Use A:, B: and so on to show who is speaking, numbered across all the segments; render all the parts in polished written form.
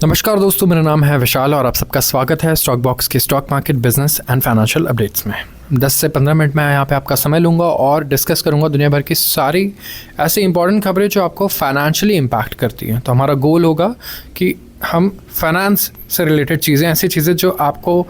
A: नमस्कार दोस्तों, मेरा नाम है विशाल और आप सबका स्वागत है स्टॉक बॉक्स के stock market business and financial updates में। 10 से 15 मिनट में यहाँ पे आपका समय लूँगा और डिस्कस करूँगा दुनिया भर की सारी ऐसी इंपॉर्टेंट खबरें जो आपको फाइनेंशियली इम्पैक्ट करती हैं। तो हमारा गोल होगा कि हम फाइनेंस से रिलेटेड चीज़ें, ऐसी चीज़ें जो आपको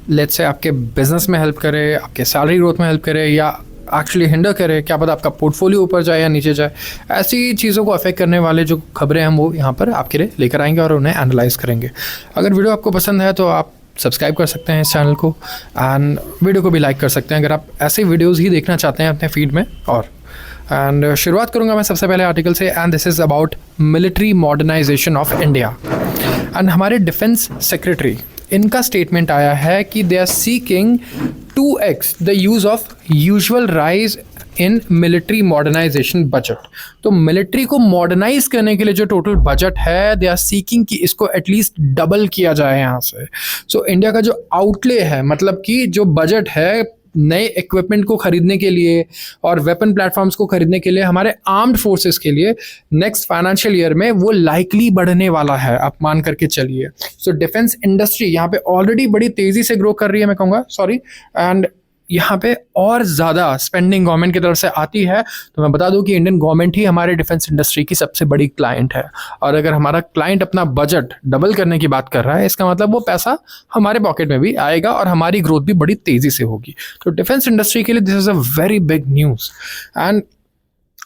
A: लेट्स से आपके बिजनेस में हेल्प करे, आपके सैलरी ग्रोथ में हेल्प करे या एक्चुअली हिंडर करे, क्या पता आपका पोर्टफोलियो ऊपर जाए या नीचे जाए, ऐसी चीज़ों को अफेक्ट करने वाले जो खबरें हम वो यहाँ पर आपके लिए लेकर आएंगे और उन्हें एनालाइज करेंगे। अगर वीडियो आपको पसंद है तो आप सब्सक्राइब कर सकते हैं इस चैनल को एंड वीडियो को भी लाइक कर सकते हैं अगर आप ऐसे वीडियोज़ ही देखना चाहते हैं अपने फीड में। और शुरुआत करूँगा मैं सबसे पहले आर्टिकल से, and this is about military modernisation of India. And हमारे डिफेंस सेक्रेटरी, इनका स्टेटमेंट आया है कि they are seeking 2x the use of usual rise in military modernisation budget. तो मिलिट्री को मॉडर्नाइज करने के लिए जो टोटल बजट है, दे आर सीकिंग कि इसको एटलीस्ट डबल किया जाए यहाँ से। सो इंडिया का जो आउटले है, मतलब कि जो बजट है नए इक्विपमेंट को खरीदने के लिए और वेपन प्लेटफॉर्म्स को खरीदने के लिए हमारे आर्म्ड फोर्सेस के लिए नेक्स्ट फाइनेंशियल ईयर में वो लाइकली बढ़ने वाला है, आप मान करके चलिए। सो डिफेंस इंडस्ट्री यहाँ पे ऑलरेडी बड़ी तेजी से ग्रो कर रही है, मैं कहूँगा एंड यहाँ पे और ज़्यादा स्पेंडिंग गवर्नमेंट की तरफ से आती है। तो मैं बता दूं कि इंडियन गवर्नमेंट ही हमारे डिफेंस इंडस्ट्री की सबसे बड़ी क्लाइंट है, और अगर हमारा क्लाइंट अपना बजट डबल करने की बात कर रहा है, इसका मतलब वो पैसा हमारे पॉकेट में भी आएगा और हमारी ग्रोथ भी बड़ी तेज़ी से होगी। तो डिफेंस इंडस्ट्री के लिए this is a very big news. And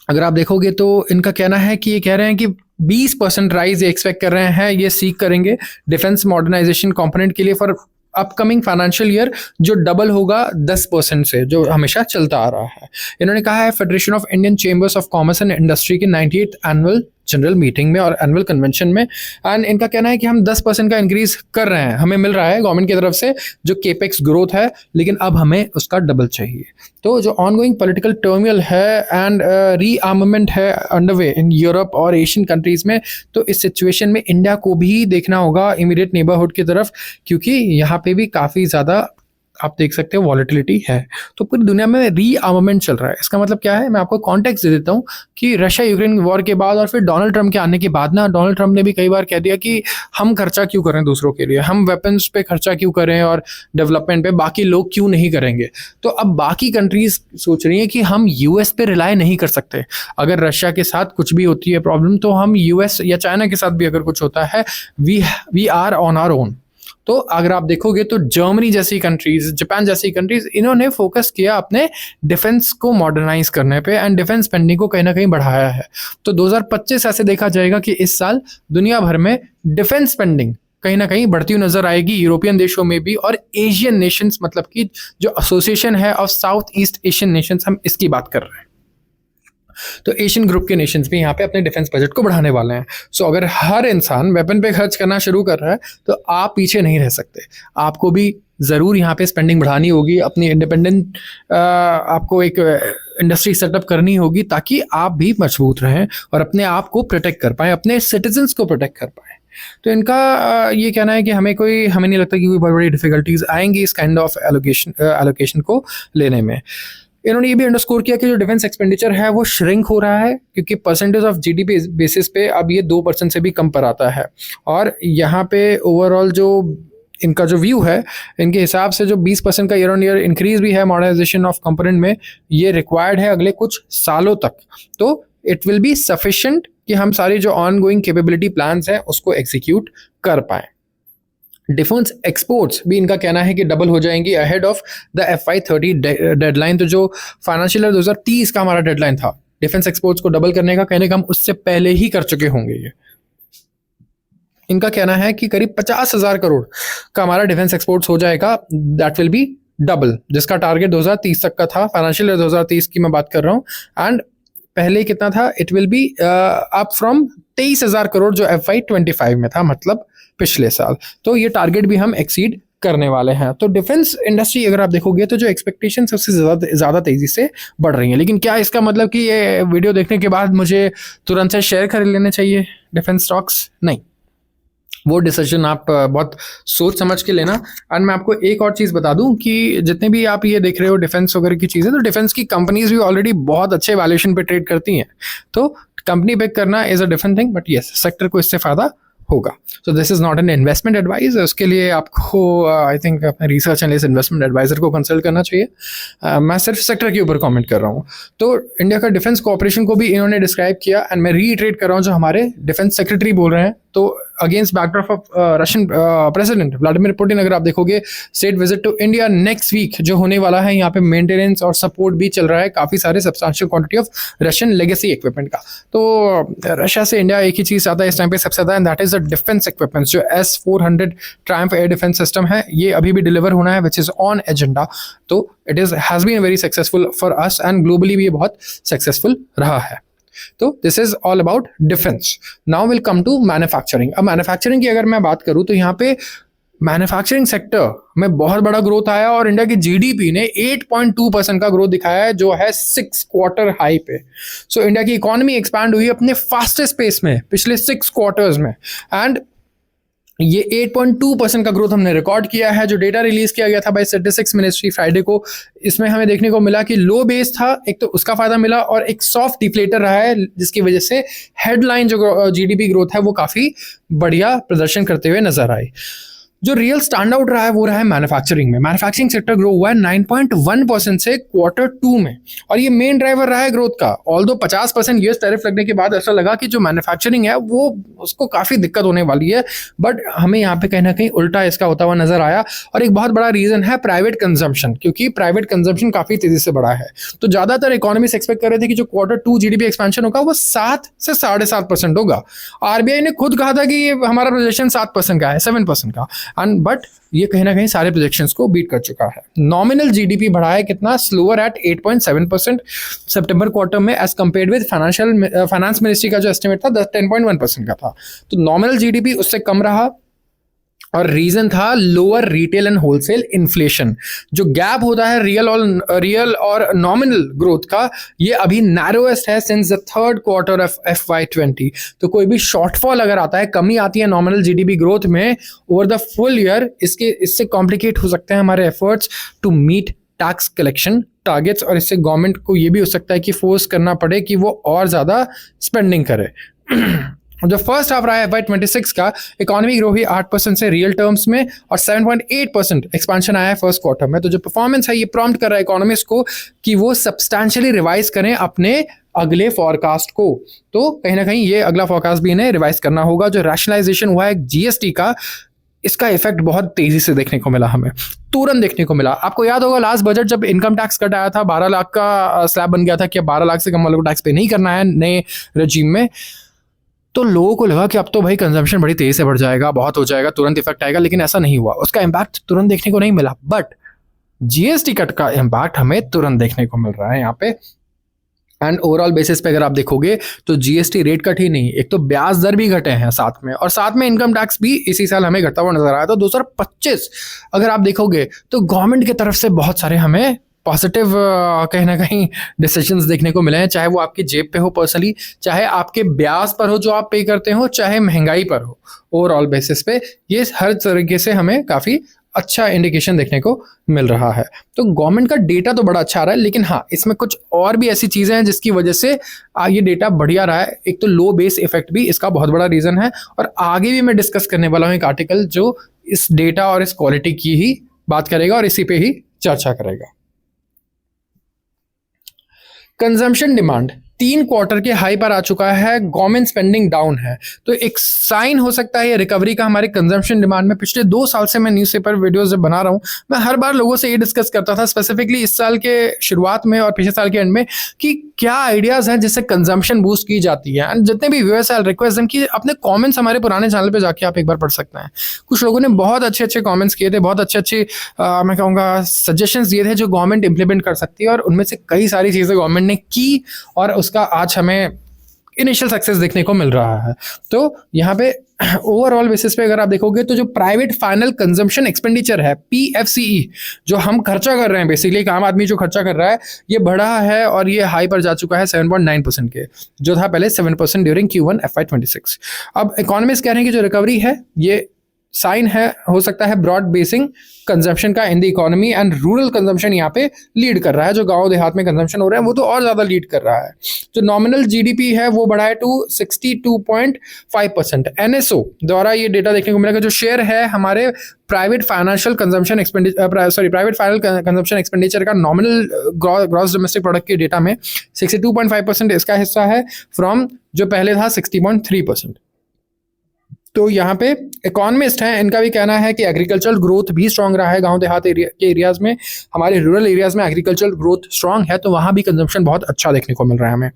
A: अगर आप देखोगे तो इनका कहना है कि ये कह रहे हैं कि 20% राइज ये एक्सपेक्ट कर रहे हैं, ये सीख करेंगे डिफेंस मॉडर्नाइजेशन कंपोनेंट के लिए फॉर अपकमिंग फाइनेंशियल ईयर, जो डबल होगा 10% से, जो हमेशा चलता आ रहा है। इन्होंने कहा है federation of Indian chambers of commerce and industry की 98th एनुअल जनरल मीटिंग में और एनुअल कन्वेंशन में। एंड इनका कहना है कि हम 10% का इंक्रीज कर रहे हैं, हमें मिल रहा है गवर्नमेंट की तरफ से जो केपेक्स ग्रोथ है, लेकिन अब हमें उसका डबल चाहिए। तो जो ऑनगोइंग पॉलिटिकल टर्मियल है एंड रीआर्ममेंट है अंडरवे इन यूरोप और एशियन कंट्रीज में, तो इस सिचुएशन में इंडिया को भी देखना होगा इमीडिएट नेबरहुड की तरफ, क्योंकि यहाँ पे भी काफ़ी ज़्यादा आप देख सकते हो वॉलेटिलिटी है। तो पूरी दुनिया में रीआर्ममेंट चल रहा है। इसका मतलब क्या है, मैं आपको कॉन्टेक्स्ट दे देता हूँ कि रशिया यूक्रेन वॉर के बाद और फिर डोनाल्ड ट्रंप के आने के बाद ना, डोनाल्ड ट्रंप ने भी कई बार कह दिया कि हम खर्चा क्यों करें दूसरों के लिए, हम वेपन्स पे खर्चा क्यों करें और डेवलपमेंट पे बाकी लोग क्यों नहीं करेंगे। तो अब बाकी कंट्रीज सोच रही हैं कि हम यूएस पे रिलाई नहीं कर सकते। अगर रशिया के साथ कुछ भी होती है प्रॉब्लम, तो हम यूएस या चाइना के साथ भी अगर कुछ होता है, we are on our own. तो अगर आप देखोगे तो जर्मनी जैसी कंट्रीज, जापान जैसी कंट्रीज, इन्होंने फोकस किया अपने डिफेंस को मॉडर्नाइज करने पे एंड डिफेंस स्पेंडिंग को कहीं ना कहीं बढ़ाया है। तो 2025 ऐसे देखा जाएगा कि इस साल दुनिया भर में डिफेंस स्पेंडिंग कहीं ना कहीं बढ़ती हुई नजर आएगी, यूरोपियन देशों में भी और एशियन नेशंस, मतलब कि जो एसोसिएशन है of south east Asian Nations, हम इसकी बात कर रहे हैं। तो एशियन ग्रुप के नेशंस भी यहाँ पे अपने डिफेंस बजट को बढ़ाने वाले हैं। सो अगर हर इंसान वेपन पे खर्च करना शुरू कर रहा है तो आप पीछे नहीं रह सकते, आपको भी ज़रूर यहाँ पे स्पेंडिंग बढ़ानी होगी, अपनी इंडिपेंडेंट आपको एक इंडस्ट्री सेटअप करनी होगी ताकि आप भी मजबूत रहें और अपने आप को प्रोटेक्ट कर पाएँ, अपने सिटीजन्स को प्रोटेक्ट कर पाएँ। तो इनका ये कहना है कि हमें नहीं लगता कि कोई बड़ी बड़ी डिफिकल्टीज आएंगी इस काइंड ऑफ एलोकेशन को लेने में। इन्होंने ये भी अंडरस्कोर किया कि जो डिफेंस एक्सपेंडिचर है वो श्रिंक हो रहा है, क्योंकि परसेंटेज ऑफ जीडीपी बेसिस पे अब ये 2% से भी कम पर आता है। और यहाँ पे ओवरऑल जो इनका जो व्यू है, इनके हिसाब से जो 20% का ईयर ऑन ईयर इंक्रीज भी है मॉडर्नाइजेशन ऑफ कंपोनेंट में, ये रिक्वायर्ड है अगले कुछ सालों तक। तो इट विल बी सफिशिएंट कि हम सारी जो ऑन गोइंग कैपेबिलिटी प्लान्स हैं उसको एग्जीक्यूट कर पाएँ। डिफेंस एक्सपोर्ट्स भी इनका कहना है कि डबल हो जाएंगी ahead of the FY30 deadline. तो जो फाइनेंशियल ईयर 2030 का हमारा डेडलाइन था डिफेंस एक्सपोर्ट्स को डबल करने का, कहने का हम उससे पहले ही कर चुके होंगे। ये इनका कहना है कि करीब 50,000 करोड़ का हमारा डिफेंस एक्सपोर्ट्स हो जाएगा, दैट विल बी डबल, जिसका टारगेट 2030 तक का था। फाइनेंशियल ईयर 2030 की मैं बात कर रहा हूँ। एंड पहले कितना था, it will be up from 23,000 crore जो FY25 में था, मतलब पिछले साल। तो ये टारगेट भी हम एक्सीड करने वाले हैं। तो डिफेंस इंडस्ट्री अगर आप देखोगे तो जो एक्सपेक्टेशन सबसे ज़्यादा तेज़ी से बढ़ रही हैं। लेकिन क्या इसका मतलब कि ये वीडियो देखने के बाद मुझे तुरंत से शेयर खरीद लेने चाहिए डिफेंस स्टॉक्स? नहीं, वो डिसीजन आप बहुत सोच समझ के लेना। एंड मैं आपको एक और चीज़ बता दूं कि जितने भी आप ये देख रहे हो डिफेंस वगैरह की चीज़ें, तो डिफेंस की कंपनीज भी ऑलरेडी बहुत अच्छे वैल्यूएशन पे ट्रेड करती हैं। तो कंपनी पिक करना is a different thing, but yes sector को इससे फ़ायदा होगा। So this is not an investment advice, उसके लिए आपको आई थिंक अपने रिसर्च एनालिस्ट इन्वेस्टमेंट एडवाइजर को कंसल्ट करना चाहिए। मैं सिर्फ सेक्टर के ऊपर कमेंट कर रहा हूँ। तो इंडिया का डिफेंस कोऑपरेशन को भी इन्होंने डिस्क्राइब किया एंड मैं रीइटरेट कर रहा हूँ जो हमारे डिफेंस सेक्रेटरी बोल रहे हैं। तो against backdrop of Russian president Vladimir Putin, अगर आप देखोगे state visit to India next week जो होने वाला है, यहाँ पे मेंटेनेंस और सपोर्ट भी चल रहा है काफ़ी सारे substantial quantity of Russian legacy equipment का। तो रशिया से इंडिया एक ही चीज़ आता है इस टाइम पे सबसे ज़्यादा, and that is the defence equipments. जो S-400 Triumph air defence system है ये अभी भी डिलीवर होना है, विच इज़ ऑन एजेंडा। तो it is has been very successful for us and globally भी ये बहुत सक्सेसफुल रहा है। तो this is all about defence. Now will come to manufacturing. अब मैन्युफैक्चरिंग की अगर मैं बात करूं तो यहाँ पे मैन्युफैक्चरिंग सेक्टर में बहुत बड़ा ग्रोथ आया और इंडिया की जीडीपी ने 8.2% का ग्रोथ दिखाया है, जो है 6 क्वार्टर हाई पे। सो इंडिया की इकोनॉमी एक्सपैंड हुई अपने फास्टेस्ट पेस में पिछले 6 क्वार्टर्स में, एंड ये 8.2% का ग्रोथ हमने रिकॉर्ड किया है। जो डेटा रिलीज किया गया था बाय स्टैटिस्टिक्स मिनिस्ट्री फ्राइडे को, इसमें हमें देखने को मिला कि लो बेस था, एक तो उसका फायदा मिला, और एक सॉफ्ट डिफ्लेटर रहा है जिसकी वजह से हेडलाइन जो जीडीपी ग्रोथ है वो काफी बढ़िया प्रदर्शन करते हुए नजर आई। जो रियल स्टैंड आउट रहा है वो रहा है मैन्युफैक्चरिंग में। मैन्युफैक्चरिंग सेक्टर ग्रो हुआ है 9.1% से Q2 में, और ये मेन ड्राइवर रहा है ग्रोथ का। ऑल्दो 50% यूएस टैरिफ लगने के बाद ऐसा लगा कि जो मैन्युफैक्चरिंग है वो उसको काफ़ी दिक्कत होने वाली है, बट हमें यहाँ पे कहीं ना कहीं उल्टा इसका होता हुआ नजर आया। और एक बहुत बड़ा रीजन है प्राइवेट कंजम्पशन, क्योंकि प्राइवेट कंजम्पशन काफ़ी तेजी से बढ़ा है। तो ज़्यादातर इकोनॉमिस्ट एक्सपेक्ट कर रहे थे कि जो Q2 जीडीपी एक्सपेंशन होगा वो 7 से 7.5% होगा। आरबीआई ने खुद कहा था कि ये हमारा प्रोजेक्शन 7% का है, 7% का, बट ये कहीं ना कहीं सारे प्रोजेक्शंस को बीट कर चुका है। नॉमिनल जीडीपी बढ़ा है कितना, स्लोअर एट 8.7% सितंबर क्वार्टर में as compared with finance ministry का जो एस्टिमेट था 10.1% का था। तो नॉमिनल जीडीपी उससे कम रहा, और रीजन था lower retail and wholesale inflation. जो गैप होता है रियल और नॉमिनल ग्रोथ का, ये अभी नैरोएस्ट है since the third quarter of FY20। तो कोई भी शॉर्टफॉल अगर आता है, कमी आती है नॉमिनल जीडीपी ग्रोथ में ओवर द फुल ईयर, इससे कॉम्प्लिकेट हो सकते हैं हमारे efforts to meet tax collection targets, और इससे गवर्नमेंट को ये भी हो सकता है कि फोर्स करना पड़े कि वो और ज़्यादा स्पेंडिंग करे। जो फर्स्ट हाफ रहा है FY26 का, इकोनॉमी ग्रो हुई 8% से रियल टर्म्स में, और 7.8% एक्सपेंशन आया है फर्स्ट क्वार्टर में। तो जो परफॉर्मेंस है ये प्रॉम्प्ट कर रहा है इकोनॉमिस्ट को कि वो सब्सटैंशियली रिवाइज करें अपने अगले फॉरकास्ट को। तो कहीं ना कहीं ये अगला फॉरकास्ट भी इन्हें रिवाइज करना होगा। जो रैशनलाइजेशन हुआ है जीएसटी का, इसका इफेक्ट बहुत तेजी से देखने को मिला, हमें तुरंत देखने को मिला। आपको याद होगा लास्ट बजट जब इनकम टैक्स कट आया था, 12 लाख का स्लैब बन गया था कि 12 लाख से कम वालों को टैक्स पे नहीं करना है नए रजीम में। तो लोगों को लगा कि अब तो भाई कंजम्पशन बड़ी तेजी से बढ़ जाएगा, बहुत हो जाएगा, तुरंत इफेक्ट आएगा, लेकिन ऐसा नहीं हुआ। उसका इम्पैक्ट तुरंत देखने को नहीं मिला, बट जीएसटी कट का इम्पैक्ट हमें तुरंत देखने को मिल रहा है यहाँ पे। एंड ओवरऑल बेसिस पे अगर आप देखोगे तो जीएसटी रेट कट ही नहीं, एक तो ब्याज दर भी घटे हैं साथ में, और साथ में इनकम टैक्स भी इसी साल हमें घटता हुआ नजर आया। तो 2025 अगर आप देखोगे तो गवर्नमेंट की तरफ से बहुत सारे हमें पॉजिटिव कहीं ना कहीं डिसीजंस देखने को मिले हैं, चाहे वो आपकी जेब पे हो पर्सनली, चाहे आपके ब्याज पर हो जो आप पे करते हो, चाहे महंगाई पर हो। ओवरऑल बेसिस पे ये हर तरीके से हमें काफ़ी अच्छा इंडिकेशन देखने को मिल रहा है। तो गवर्नमेंट का डेटा तो बड़ा अच्छा आ रहा है, लेकिन हाँ इसमें कुछ और भी ऐसी चीज़ें हैं जिसकी वजह से ये डेटा बढ़िया रहा है। एक तो लो बेस इफेक्ट भी इसका बहुत बड़ा रीज़न है, और आगे भी मैं डिस्कस करने वाला हूँ एक आर्टिकल जो इस डेटा और इस क्वालिटी की ही बात करेगा और इसी पे ही चर्चा करेगा। कंजम्पशन डिमांड 3 क्वार्टर के हाई पर आ चुका है, गवर्नमेंट स्पेंडिंग डाउन है। तो एक साइन हो सकता है ये रिकवरी का हमारे कंजम्पशन डिमांड में। पिछले 2 साल से मैं न्यूज़पेपर वीडियोस जब बना रहा हूँ, मैं हर बार लोगों से ये डिस्कस करता था, स्पेसिफिकली इस साल के शुरुआत में और पिछले साल के एंड में, कि क्या आइडियाज़ हैं जिससे कंजम्पशन बूस्ट की जाती है। एंड जितने भी व्यूअर्स हैं, रिक्वेस्ट हैं कि अपने कॉमेंट्स हमारे पुराने चैनल पर जाके आप एक बार पढ़ सकते हैं। कुछ लोगों ने बहुत अच्छे कॉमेंट्स किए थे, बहुत अच्छे मैं कहूँगा सजेशंस दिए थे जो गवर्नमेंट इंप्लीमेंट कर सकती है, और उनमें से कई सारी चीज़ें गवर्नमेंट ने की, और उसका आज हमें इनिशियल सक्सेस देखने को मिल रहा है। तो यहाँ पे ओवरऑल बेसिस पे अगर आप देखोगे तो जो प्राइवेट फाइनल कंजम्पशन एक्सपेंडिचर है, PFCE, जो हम खर्चा कर रहे हैं, बेसिकली एक आम आदमी जो खर्चा कर रहा है, ये बढ़ा है और ये हाई पर जा चुका है 7.9% के, जो था पहले 7% ड्यूरिंग Q1 FY26। अब इकोनॉमिस्ट कह रहे हैं कि जो रिकवरी है ये साइन है, हो सकता है ब्रॉड बेसिंग कंजम्पशन का in the economy and rural consumption यहाँ पे लीड कर रहा है। जो गांव देहात में कंजम्पशन हो रहा है वो तो और ज़्यादा लीड कर रहा है। जो नॉमिनल जीडीपी है वो बढ़ा है टू 62.5%। एनएसओ द्वारा ये डेटा देखने को मिलेगा। जो शेयर है हमारे प्राइवेट फाइनेंशियल कंजम्पशन एक्सपेंडिचर का नॉमिनल ग्रॉस डोमेस्टिक प्रोडक्ट के डेटा में 62.5% इसका हिस्सा है, फ्रॉम जो पहले था 60.3%। तो यहाँ पे इकोनॉमिस्ट हैं, इनका भी कहना है कि एग्रीकल्चरल ग्रोथ भी स्ट्रांग रहा है गांव देहात के एरियाज में। हमारे रूरल एरियाज में एग्रीकल्चरल ग्रोथ स्ट्रांग है, तो वहाँ भी कंजम्पशन बहुत अच्छा देखने को मिल रहा है हमें।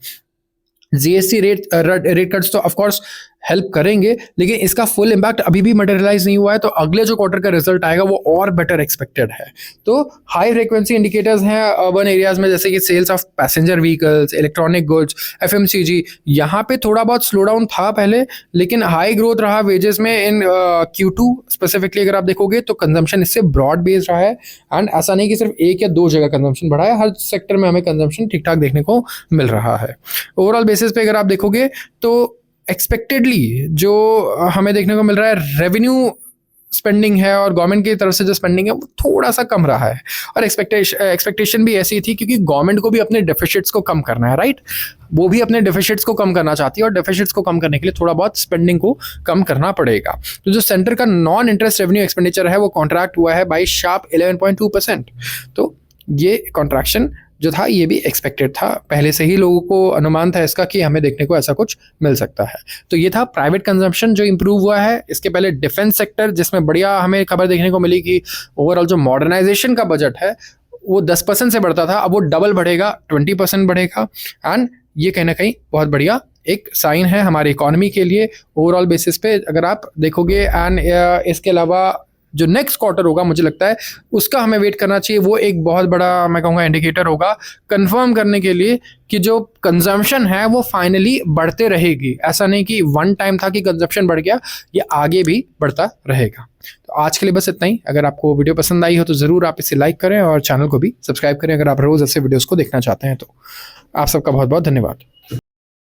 A: जीएसटी रेट कट्स तो ऑफकोर्स हेल्प करेंगे, लेकिन इसका फुल इम्पैक्ट अभी भी मटेरियलाइज नहीं हुआ है, तो अगले जो क्वार्टर का रिजल्ट आएगा वो और बेटर एक्सपेक्टेड है। तो हाई फ्रिक्वेंसी इंडिकेटर्स हैं अर्बन एरियाज में, जैसे कि sales of passenger vehicles, electronic goods, FMCG, यहाँ पे थोड़ा बहुत स्लो डाउन था पहले, लेकिन हाई ग्रोथ रहा वेजेस में इन Q2 स्पेसिफिकली। अगर आप देखोगे तो कंजम्पशन इससे ब्रॉड बेस्ड रहा है, एंड ऐसा नहीं कि सिर्फ एक या दो जगह कंजम्पशन बढ़ा है, हर सेक्टर में हमें कंजम्पशन ठीक ठाक देखने को मिल रहा है। ओवरऑल बेसिस पे अगर आप देखोगे तो एक्सपेक्टेडली जो हमें देखने को मिल रहा है, रेवेन्यू स्पेंडिंग है और गवर्नमेंट की तरफ से जो स्पेंडिंग है वो थोड़ा सा कम रहा है। और एक्सपेक्टेशन भी ऐसी थी, क्योंकि गवर्नमेंट को भी अपने डेफिसिट्स को कम करना है, राइट। वो भी अपने डेफिसिट्स को कम करना चाहती है, और डेफिसिट्स को कम करने के लिए थोड़ा बहुत स्पेंडिंग को कम करना पड़ेगा। तो जो सेंटर का नॉन इंटरेस्ट रेवेन्यू एक्सपेंडिचर है वो कॉन्ट्रैक्ट हुआ है बाई शार्प 11.2%। तो ये कॉन्ट्रैक्शन जो था ये भी एक्सपेक्टेड था, पहले से ही लोगों को अनुमान था इसका कि हमें देखने को ऐसा कुछ मिल सकता है। तो ये था प्राइवेट कंजम्पशन जो इंप्रूव हुआ है। इसके पहले डिफेंस सेक्टर, जिसमें बढ़िया हमें खबर देखने को मिली कि ओवरऑल जो मॉडर्नाइजेशन का बजट है वो 10% से बढ़ता था, अब वो डबल बढ़ेगा, 20% बढ़ेगा। एंड ये कहीं ना कहीं बहुत बढ़िया एक साइन है हमारी इकोनॉमी के लिए ओवरऑल बेसिस पे अगर आप देखोगे। एंड इसके अलावा जो नेक्स्ट क्वार्टर होगा, मुझे लगता है उसका हमें वेट करना चाहिए। वो एक बहुत बड़ा मैं कहूँगा इंडिकेटर होगा कंफर्म करने के लिए कि जो कंजम्पशन है वो फाइनली बढ़ते रहेगी। ऐसा नहीं कि वन टाइम था कि कंजम्पशन बढ़ गया, ये आगे भी बढ़ता रहेगा। तो आज के लिए बस इतना ही। अगर आपको वीडियो पसंद आई हो तो ज़रूर आप इसे लाइक करें और चैनल को भी सब्सक्राइब करें अगर आप रोज़ ऐसे वीडियोज़ को देखना चाहते हैं। तो आप सबका बहुत बहुत धन्यवाद।